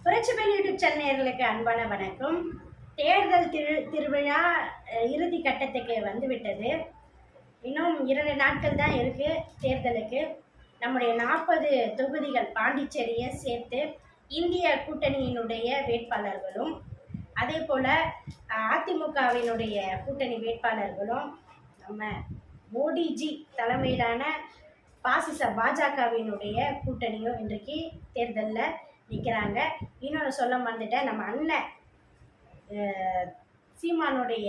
புரட்சிபெண் YouTube channel நேயர்களுக்கு அன்பான வணக்கம். தேர்தல் திருவிழா இறுதி கட்டத்துக்கு வந்துவிட்டது. இன்னும் 2 நாட்கள் தான் இருக்கு தேர்தலுக்கு. நம்முடைய 40 தொகுதிகள் பாண்டிச்சேரியை சேர்த்து இந்திய கூட்டணியினுடைய வேட்பாளர்களும், அதே போல அதிமுகவினுடைய கூட்டணி வேட்பாளர்களும், நம்ம மோடிஜி தலைமையிலான பாசிச பாஜகவினுடைய கூட்டணியும் இன்றைக்கு தேர்தலில் நிற்கிறாங்க. இன்னொன்று சொல்ல மறந்துட்டேன், நம்ம அண்ணன் சீமானுடைய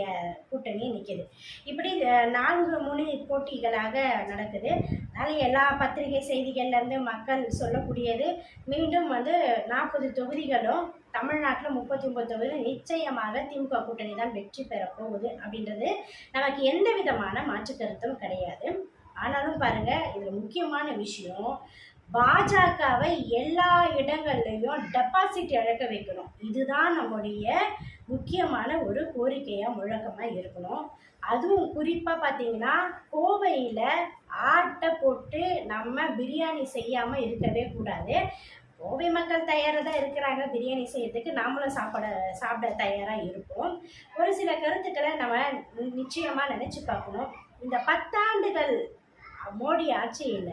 கூட்டணி நிற்கிது. இப்படி 4 முனை போட்டிகளாக நடக்குது. அதனால் எல்லா பத்திரிகை செய்திகள்லேருந்து மக்கள் சொல்லக்கூடியது மீண்டும் 40 தொகுதிகளும் தமிழ்நாட்டில் 39 தொகுதிகள் நிச்சயமாக திமுக கூட்டணி தான் வெற்றி பெற போகுது அப்படின்றது நமக்கு எந்த விதமான மாற்று கருத்தும் கிடையாது. ஆனாலும் பாருங்கள், இதில் முக்கியமான விஷயம், பாஜகவை எல்லா இடங்கள்லையும் டெபாசிட் இழக்க வைக்கணும். இதுதான் நம்முடைய முக்கியமான ஒரு கோரிக்கையாக முழக்கமாக இருக்கணும். அதுவும் குறிப்பாக பார்த்தீங்கன்னா, கோவையில் ஆட்டை போட்டு நம்ம பிரியாணி செய்யாமல் இருக்கவே கூடாது. கோவை மக்கள் தயாராக தான் இருக்கிறாங்க பிரியாணி செய்யறதுக்கு, நாமளும் சாப்பிட தயாராக இருப்போம். ஒரு சில கருத்துக்களை நம்ம நிச்சயமாக நினச்சி பார்க்கணும். இந்த 10 ஆண்டுகள் மோடி ஆட்சியில்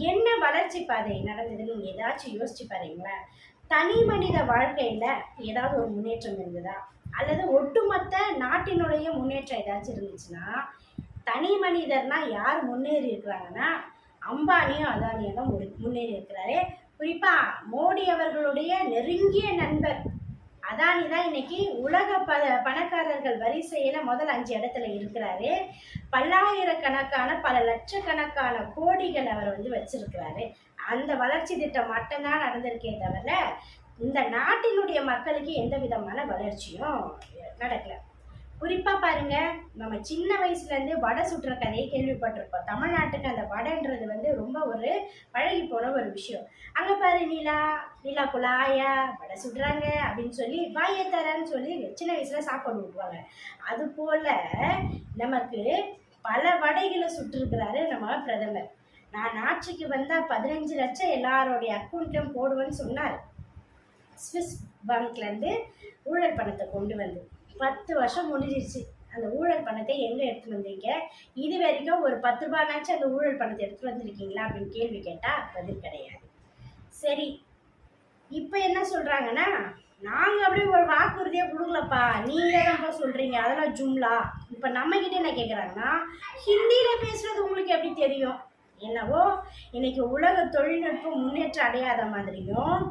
என்ன வளர்ச்சி பாதை நடந்ததுன்னு நீங்கள் ஏதாச்சும் யோசிச்சு பாருங்களேன். தனி மனித வாழ்க்கையில் ஏதாவது ஒரு முன்னேற்றம் இருந்ததா, அல்லது ஒட்டுமொத்த நாட்டினுடைய முன்னேற்றம் ஏதாச்சும் இருந்துச்சுன்னா, தனி மனிதர்னா யார் முன்னேறி இருக்கிறாங்கன்னா, அம்பானியும் அதானியும் தான் முன்னேறி இருக்கிறாரு. குறிப்பாக மோடி அவர்களுடைய நெருங்கிய நண்பர் அதானி தான் இன்னைக்கு உலக பணக்காரர்கள் வரிசையில் முதல் 5 இடத்துல இருக்கிறாரு. பல்லாயிரக்கணக்கான பல லட்சக்கணக்கான கோடிகள் அவர் வச்சிருக்கிறாரு. அந்த வளர்ச்சி திட்டம் மட்டும்தான் நடந்திருக்கே தவிர இந்த நாட்டினுடைய மக்களுக்கு எந்த விதமான வளர்ச்சியும் நடக்கல. குறிப்பாக பாருங்க, நம்ம சின்ன வயசுலேருந்து வடை சுற்றுற கதையை கேள்விப்பட்டிருப்போம். தமிழ்நாட்டுக்கு அந்த வடைன்றது ரொம்ப ஒரு பழகி போன ஒரு விஷயம். அங்கே பாரு நிலா குழாயா வடை சுடுறாங்க அப்படின்னு சொல்லி வாயை தரேன்னு சொல்லி சின்ன வயசில் சாப்பாடு விட்டுவாங்க. அதுபோல் நமக்கு பல வடைகளை சுட்டுருக்கிறாரு நம்ம பிரதமர். நான் ஆட்சிக்கு வந்தால் 15 லட்சம் எல்லாருடைய அக்கௌண்ட்டும் போடுவேன்னு சொன்னார். ஸ்விஸ் பேங்க்லேருந்து ஊழல் பணத்தை கொண்டு வந்து 10 வருஷம் முடிஞ்சிருச்சு. அந்த ஊழல் பணத்தை எங்கே எடுத்துகிட்டு வந்தீங்க? இது வரைக்கும் ஒரு 10 ரூபாய்னாச்சும் அந்த ஊழல் பணத்தை எடுத்துகிட்டு வந்திருக்கீங்களா அப்படின்னு கேள்வி கேட்டால் பதில் கிடையாது. சரி, இப்போ என்ன சொல்கிறாங்கன்னா, நாங்கள் அப்படியே ஒரு வாக்குறுதியாக கொடுக்கலப்பா, நீங்கள் தான்ப்பா சொல்கிறீங்க, அதெல்லாம் ஜும்லா. இப்போ நம்மக்கிட்ட என்ன கேட்குறாங்கன்னா, ஹிந்தியில் பேசுகிறது உங்களுக்கு எப்படி தெரியும்? என்னவோ இன்னைக்கு உலக தொழில்நுட்பம் முன்னேற்றம் அடையாத மாதிரியும்,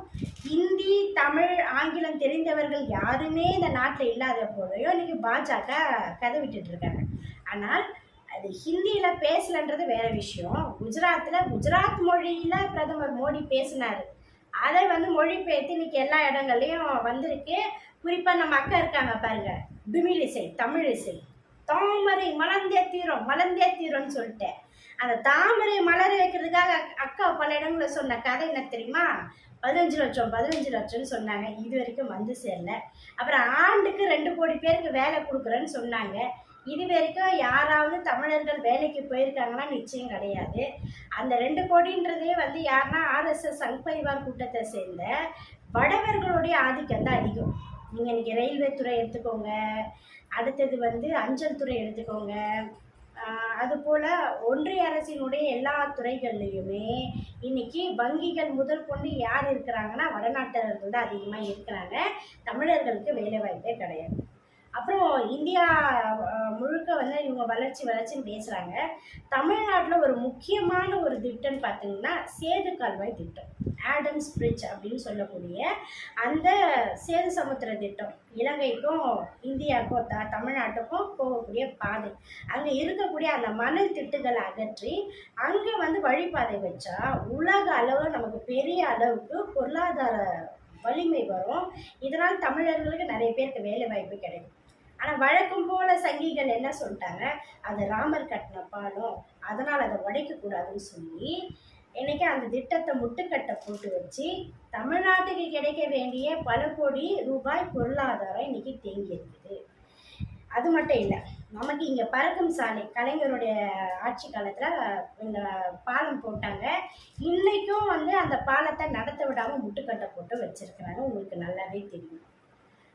ஹிந்தி தமிழ் ஆங்கிலம் தெரிந்தவர்கள் யாருமே இந்த நாட்டில் இல்லாத போலையும் இன்னைக்கு பாஜக கதை விட்டுட்டு இருக்காங்க. ஆனால் அது ஹிந்தியில் பேசலன்றது வேற விஷயம். குஜராத் மொழியில் பிரதமர் மோடி பேசினார். அதை மொழிபெயர்த்து இன்னைக்கு எல்லா இடங்கள்லையும் வந்திருக்கு. குறிப்பாக நம்ம அக்கா இருக்காங்க பாருங்க, பிமிழிசை, தமிழிசை, தாமரை மலர்ந்தே தீரோன்னு சொல்லிட்டு அந்த தாமரை மலர வைக்கிறதுக்காக அக்கா பல இடங்களில் சொன்ன கதை என்ன தெரியுமா? 15 லட்சம்னு சொன்னாங்க. இது வரைக்கும் வந்து சேரல. அப்புறம் ஆண்டுக்கு 2 கோடி பேருக்கு வேலை கொடுக்குறேன்னு சொன்னாங்க. இது வரைக்கும் யாராவது தமிழர்கள் வேலைக்கு போயிருக்காங்கன்னா நிச்சயம் கிடையாது. அந்த 2 கோடின்றதே யாருன்னா RSS சங் பரிவார் கூட்டத்தை சேர்ந்த வடவர்களுடைய ஆதிக்கம் தான் அதிகம். நீங்கள் இன்றைக்கி ரயில்வே துறை எடுத்துக்கோங்க, அடுத்தது அஞ்சல் துறை எடுத்துக்கோங்க, அதுபோல் ஒன்றிய அரசினுடைய எல்லா துறைகள்லையுமே இன்னைக்கு வங்கிகள் முதல் கொண்டு யார் இருக்கிறாங்கன்னா வடநாட்டவர்கள் தான் அதிகமாக இருக்கிறாங்க. தமிழர்களுக்கு வேலை வாய்ப்பே கிடையாது. அப்புறம் இந்தியா முழுக்க இவங்க வளர்ச்சின்னு பேசுகிறாங்க. தமிழ்நாட்டில் ஒரு முக்கியமான ஒரு திட்டம்னு பார்த்தீங்கன்னா சேது கால்வாய் திட்டம், ஆடம்ஸ் பிரிட்ஜ் அப்படின்னு சொல்லக்கூடிய அந்த சேது சமுத்திர திட்டம். இலங்கைக்கும் இந்தியாவுக்கும் தமிழ்நாட்டுக்கும் போகக்கூடிய பாதை. அங்கே இருக்கக்கூடிய அந்த மணல் திட்டுகளை அகற்றி அங்கே வழிபாதை வச்சா உலக அளவு நமக்கு பெரிய அளவுக்கு பொருளாதார வலிமை வரும். இதனால் தமிழர்களுக்கு நிறைய பேருக்கு வேலை வாய்ப்பு கிடைக்கும். ஆனால் வழக்கம் போல சங்கிகள் என்ன சொல்லிட்டாங்க, அது ராமர் கட்டின பாலம், அதனால் அதை உடைக்கக்கூடாதுன்னு சொல்லி இன்னைக்கு அந்த திட்டத்தை முட்டுக்கட்டை போட்டு வச்சு தமிழ்நாட்டுக்கு கிடைக்க வேண்டிய பல கோடி ரூபாய் பொருளாதாரம் இன்னைக்கு தேங்கி இருக்குது. அது மட்டும் இல்லை, நமக்கு இங்கே பறக்கும் சாலை கலைஞருடைய ஆட்சி காலத்தில் இந்த பாலம் போட்டாங்க. இன்றைக்கும் வந்து அந்த பாலத்தை நடத்த விடாமல் முட்டுக்கட்டை போட்டு வச்சுருக்கிறாங்க, உங்களுக்கு நல்லாவே தெரியும்.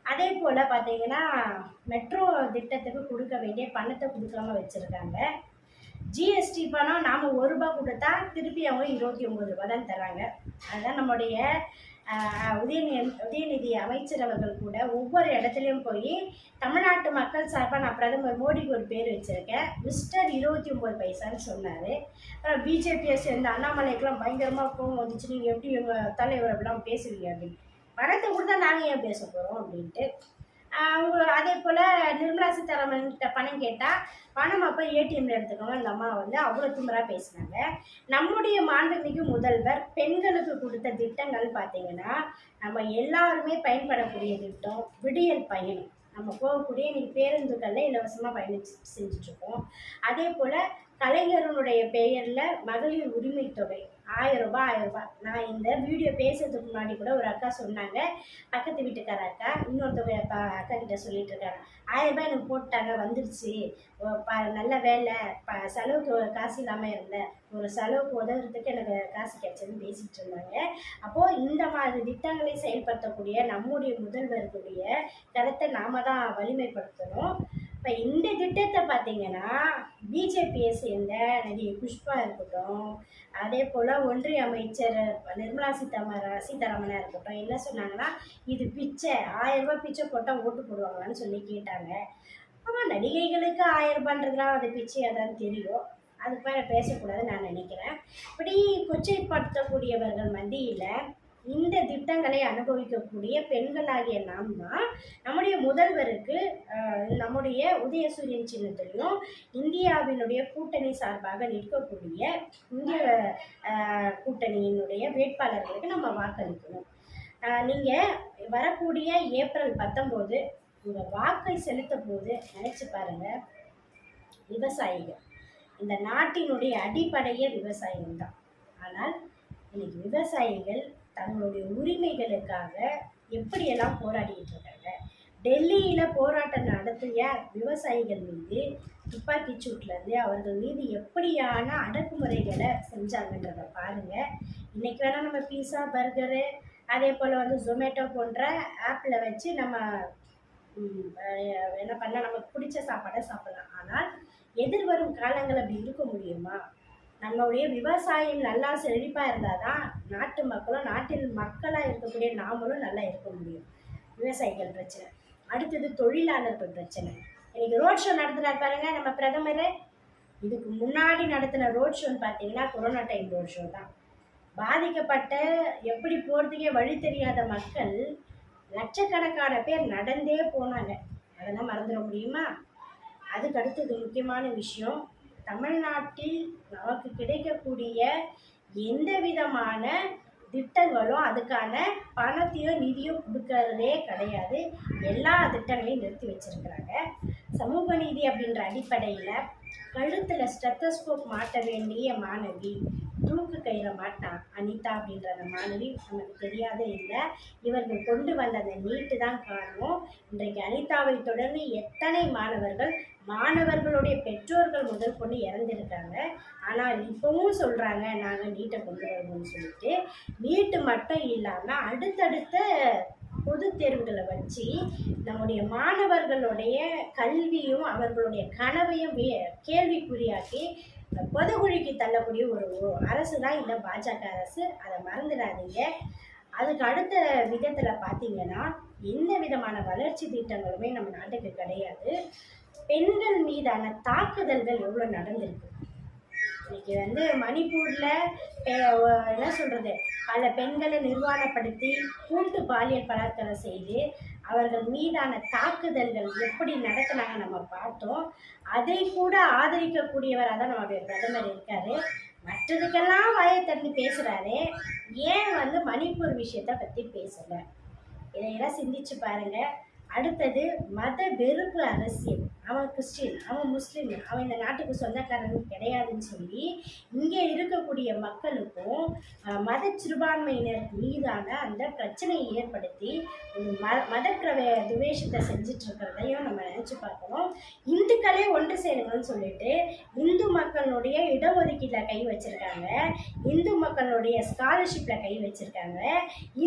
அதே போல் பார்த்தீங்கன்னா மெட்ரோ திட்டத்துக்கு கொடுக்க வேண்டிய பணத்தை கொடுக்காம வச்சுருக்காங்க. ஜிஎஸ்டி பணம் நாம் ரூபா கொடுத்தா திருப்பி அவங்க 29 ரூபா தான் தராங்க. அதுதான் நம்முடைய உதயநிதி அமைச்சர் அவர்கள் கூட ஒவ்வொரு இடத்துலையும் போய் தமிழ்நாட்டு மக்கள் சார்பாக நான் பிரதமர் மோடிக்கு ஒரு பேர் வச்சுருக்கேன், மிஸ்டர் 29 பைசான்னு சொன்னார். அப்புறம் பிஜேபியை சேர்ந்த அண்ணாமலைக்கெலாம் பயங்கரமாக கோவம் வந்துச்சு, நீங்கள் எப்படி எங்கள் தலைவர் அப்படிலாம் பேசுவீங்க அப்படின்னு. பணத்தை கொடுத்தா நாங்கள் ஏன் பேச போகிறோம் அப்படின்ட்டு. அவங்க அதே போல் நிர்மலா சீதாராமன்கிட்ட பணம் கேட்டால் பணம் அப்போ ஏடிஎம்ல எடுத்துக்கோங்க, அந்த அம்மா வந்து அவ்வளோ திமிராக பேசினாங்க. நம்முடைய மாண்புமிகு முதல்வர் பெண்களுக்கு கொடுத்த திட்டங்கள் பார்த்தீங்கன்னா நம்ம எல்லாருமே பயன்படக்கூடிய திட்டம் விடியல் பயணம். நம்ம போகக்கூடிய இன்றைக்கி பேருந்துகளில் இலவசமாக பயணிச்சு செஞ்சுட்ருக்கோம். அதே போல் கலைஞருடைய பெயரில் மகளிர் உரிமை தொகை 1000 ரூபா. நான் இந்த வீடியோ பேசுறதுக்கு முன்னாடி கூட ஒரு அக்கா சொன்னாங்க, பக்கத்து வீட்டுக்கார அக்கா இன்னொருத்தவங்க அக்கா கிட்ட சொல்லிட்டு இருக்காங்க, 1000 ரூபாய் எனக்கு போட்டாங்க வந்துருச்சு, நல்ல வேலை, செலவுக்கு காசு இல்லாமல் இருந்தேன், ஒரு செலவுக்கு உதவுறதுக்கு எனக்கு காசு கிடைச்சதுன்னு பேசிகிட்டு இருந்தாங்க. அப்போது இந்த மாதிரி திட்டங்களை செயல்படுத்தக்கூடிய நம்முடைய முதல்வர்களுடைய கருத்தை நாம் தான் வலிமைப்படுத்தணும். இப்போ இந்த திட்டத்தை பார்த்தீங்கன்னா பிஜேபியை சேர்ந்த நடிகை புஷ்பா இருக்கட்டும், அதே போல் ஒன்றிய அமைச்சர் நிர்மலா சீதாராமனாக இருக்கட்டும், என்ன சொன்னாங்கன்னா இது பிச்சை, 1000 ரூபாய் பிச்சை போட்டால் ஓட்டு போடுவாங்களான்னு சொல்லி கேட்டாங்க. ஆனால் நடிகைகளுக்கு 1000 ரூபான்றதுலாம் அது பிச்சையாக தான் தெரியும், அதுக்கு மேலே பேசக்கூடாதுன்னு நான் நினைக்கிறேன். இப்படி கொச்சைப்படுத்தக்கூடியவர்கள் மத்தியில் இந்த திட்டங்களை அனுபவிக்கக்கூடிய பெண்களாகிய நாம் தான் நம்முடைய முதல்வருக்கு நம்முடைய உதயசூரியன் சின்னத்திலையும் இந்தியாவினுடைய கூட்டணி சார்பாக நிற்கக்கூடிய இந்திய கூட்டணியினுடைய வேட்பாளர்களுக்கு நம்ம வாக்களிக்கணும். நீங்கள் வரக்கூடிய ஏப்ரல் 19 உங்கள் வாக்கை செலுத்த போது நினச்சி பாருங்கள், விவசாயிகள் இந்த நாட்டினுடைய அடிப்படையே விவசாயிகள் தான். ஆனால் இன்னைக்கு விவசாயிகள் தங்களுடைய உரிமைகளுக்காக எப்படியெல்லாம் போராடிட்டு இருக்காங்க. டெல்லியில் போராட்டம் நடத்திய விவசாயிகள் மீது துப்பாக்கி சூட்லேருந்து அவர்கள் மீது எப்படியான அடக்குமுறைகளை செஞ்சாங்கன்றதை பாருங்கள். இன்றைக்கி வேணால் நம்ம பீஸா பர்கரு அதே போல் வந்து ஜொமேட்டோ போன்ற ஆப்பில் வச்சு நம்ம என்ன பண்ணலாம், நமக்கு பிடிச்ச சாப்பாடை சாப்பிடலாம். ஆனால் எதிர்வரும் காலங்கள் அப்படி இருக்க முடியுமா? நம்மளுடைய விவசாயம் நல்லா செழிப்பாக இருந்தால் தான் நாட்டு மக்களும் நாட்டில் மக்களாக இருக்கக்கூடிய நாமளும் நல்லா இருக்க முடியும். விவசாயிகள் பிரச்சனை, அடுத்தது தொழிலாளர்கள் பிரச்சனை. இன்றைக்கி ரோட் ஷோ நடத்துகிறார் பாருங்கள் நம்ம பிரதமர். இதுக்கு முன்னாடி நடத்தின ரோட் ஷோன்னு பார்த்தீங்கன்னா கொரோனா டைம் ரோட் ஷோ தான். பாதிக்கப்பட்ட எப்படி போகிறதுக்கே வழி தெரியாத மக்கள் லட்சக்கணக்கான பேர் நடந்தே போனாங்க, அதெல்லாம் மறந்துட முடியுமா? அதுக்கு அடுத்தது முக்கியமான விஷயம், தமிழ்நாட்டில் நமக்கு கிடைக்கக்கூடிய எந்த விதமான திட்டங்களும் அதுக்கான பணத்தையோ நிதியோ கொடுக்கறதே கிடையாது. எல்லா திட்டங்களையும் நிறுத்தி வச்சுருக்கிறாங்க. சமூக நீதி அப்படின்ற அடிப்படையில் கழுத்தில் ஸ்டெத்தஸ்கோப் மாட்ட வேண்டிய மாணவி தூக்கு கயிறை மாட்டான் அனிதா அப்படின்ற அந்த மாணவி நமக்கு தெரியாத இல்லை. இவர்கள் கொண்டு வந்த அந்த நீட்டு தான் காரணம். இன்றைக்கு அனிதாவை தொடர்ந்து எத்தனை மாணவர்களுடைய பெற்றோர்கள் முதல் கொண்டு இறந்துருக்காங்க. ஆனால் இப்போவும் சொல்கிறாங்க நாங்கள் நீட்டை கொண்டு வரணும்னு சொல்லிட்டு. நீட்டு மட்டும் இல்லாமல் அடுத்தடுத்த பொது தேர்வுகளை வச்சு நம்முடைய மாணவர்களுடைய கல்வியும் அவர்களுடைய கனவையும் கேள்விக்குறியாக்கி பொதுக்குழிக்கு தள்ளக்கூடிய ஒரு அரசு தான் இந்த பாஜக அரசு, அதை மறந்துடாதீங்க. அதுக்கு அடுத்த விதத்தில் பார்த்தீங்கன்னா எந்த விதமான வளர்ச்சி திட்டங்களுமே நம்ம நாட்டுக்கு கிடையாது. பெண்கள் மீதான தாக்குதல்கள் எவ்வளோ நடந்திருக்கு. இன்னைக்கு வந்து மணிப்பூரில் என்ன சொல்கிறது, பல பெண்களை நிர்வாணப்படுத்தி கூட்டு பாலியல் பலாத்காரம் செய்து அவர்கள் மீதான தாக்குதல்கள் எப்படி நடத்தினாங்க நம்ம பார்த்தோம். அதை கூட ஆதரிக்கக்கூடியவராக தான் நம்மளுடைய பிரதமர் இருக்கார். மற்றதுக்கெல்லாம் வாயை திறந்து பேசுகிறாரு, ஏன் வந்து மணிப்பூர் விஷயத்தை பற்றி பேசலை? இதையெல்லாம் சிந்திச்சு பாருங்கள். அடுத்தது மத வெறுப்பு அரசியல். அவன் கிறிஸ்டின், அவன் முஸ்லீம், அவன் இந்த நாட்டுக்கு சொந்தக்காரன் கிடையாதுன்னு சொல்லி இங்கே இருக்கக்கூடிய மக்களுக்கும் மத சிறுபான்மையினர் மீதான அந்த பிரச்சனையை ஏற்படுத்தி ஒரு மத துவேஷத்தை செஞ்சுட்டு இருக்கிறதையும் நம்ம நினச்சி பார்க்கணும். இந்துக்களே ஒன்று சேருங்கன்னு சொல்லிட்டு இந்து மக்களுடைய இடஒதுக்கீட்டில் கை வச்சிருக்காங்க, இந்து மக்களுடைய ஸ்காலர்ஷிப்பில் கை வச்சிருக்காங்க,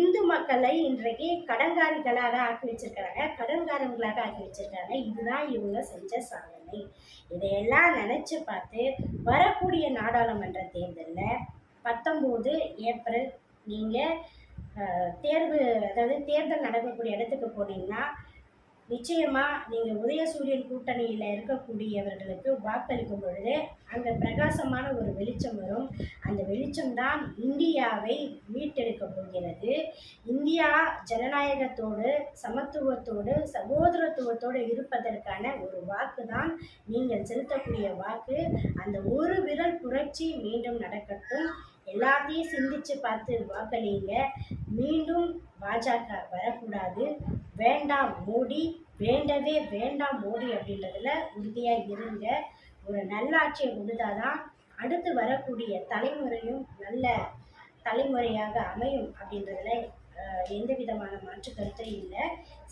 இந்து மக்களை இன்றைக்கு கடன்காரிகளாக ஆக்கி வச்சிருக்கிறாங்க, கடன்காரங்களாக ஆக்கி வச்சிருக்காங்க. இதுதான் இவங்க செஞ்ச சாதனை. இதையெல்லாம் நினச்சி பார்த்து வரக்கூடிய நாடாளுமன்ற தேர்தலில் 19 ஏப்ரல் நீங்கள் தேர்தல் நடக்கக்கூடிய இடத்துக்கு போனீங்கன்னா நிச்சயமாக நீங்கள் உதயசூரியன் கூட்டணியில் இருக்கக்கூடியவர்களுக்கு வாக்களிக்கும் பொழுது அங்கே பிரகாசமான ஒரு வெளிச்சம் வரும். அந்த வெளிச்சம்தான் இந்தியாவை மீட்டெடுக்க போகிறது. இந்தியா ஜனநாயகத்தோடு, சமத்துவத்தோடு, சகோதரத்துவத்தோடு இருப்பதற்கான ஒரு வாக்கு தான் நீங்கள் செலுத்தக்கூடிய வாக்கு. அந்த ஒரு விரல் புரட்சி மீண்டும் நடக்கட்டும். எல்லாத்தையும் சிந்திச்சு பார்த்து வாக்களிங்க. மீண்டும் பாஜக வரக்கூடாது. வேண்டாம் மோடி, வேண்டவே வேண்டாம் மோடி அப்படின்றதுல உறுதியாக இருங்க. ஒரு நல்லாட்சியை கொடுத்தாதான் அடுத்து வரக்கூடிய தலைமுறையும் நல்ல தலைமுறையாக அமையும் அப்படின்றதுல எந்த விதமான மாற்று கருத்தும் இல்லை.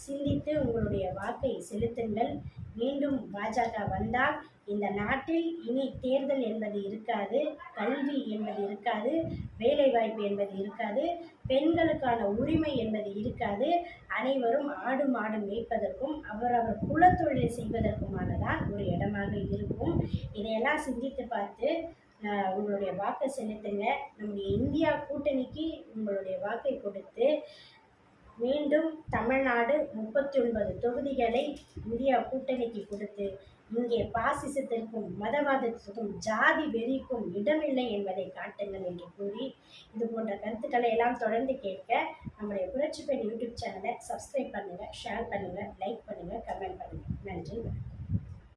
சிந்தித்து உங்களுடைய வாக்கை செலுத்துங்கள். மீண்டும் பாஜக வந்தால் இந்த நாட்டில் இனி தேர்தல் என்பது இருக்காது, கல்வி என்பது இருக்காது, வேலைவாய்ப்பு என்பது இருக்காது, பெண்களுக்கான உரிமை என்பது இருக்காது. அனைவரும் ஆடு மாடு மேய்ப்பதற்கும் அவரவர் குலத்தொழில் செய்வதற்குமானதான் ஒரு இடமாக இருக்கும். இதையெல்லாம் சிந்தித்து பார்த்து உங்களுடைய வாக்கை செலுத்துங்க. நம்முடைய இந்தியா கூட்டணிக்கு உங்களுடைய வாக்கை கொடுத்து மீண்டும் தமிழ்நாடு 39 தொகுதிகளை இந்தியா கூட்டணிக்கு கொடுத்து இங்கே பாசிசத்திற்கும் மதவாதத்திற்கும் ஜாதி வெறிக்கும் இடமில்லை என்பதை காட்டுங்கள் என்று கூறி இது போன்ற கருத்துக்களை எல்லாம் தொடர்ந்து கேட்க நம்முடைய புரட்சி பெண் யூடியூப் சேனலை சப்ஸ்கிரைப் பண்ணுங்கள், ஷேர் பண்ணுங்கள், லைக் பண்ணுங்கள், கமெண்ட் பண்ணுங்கள். நன்றி.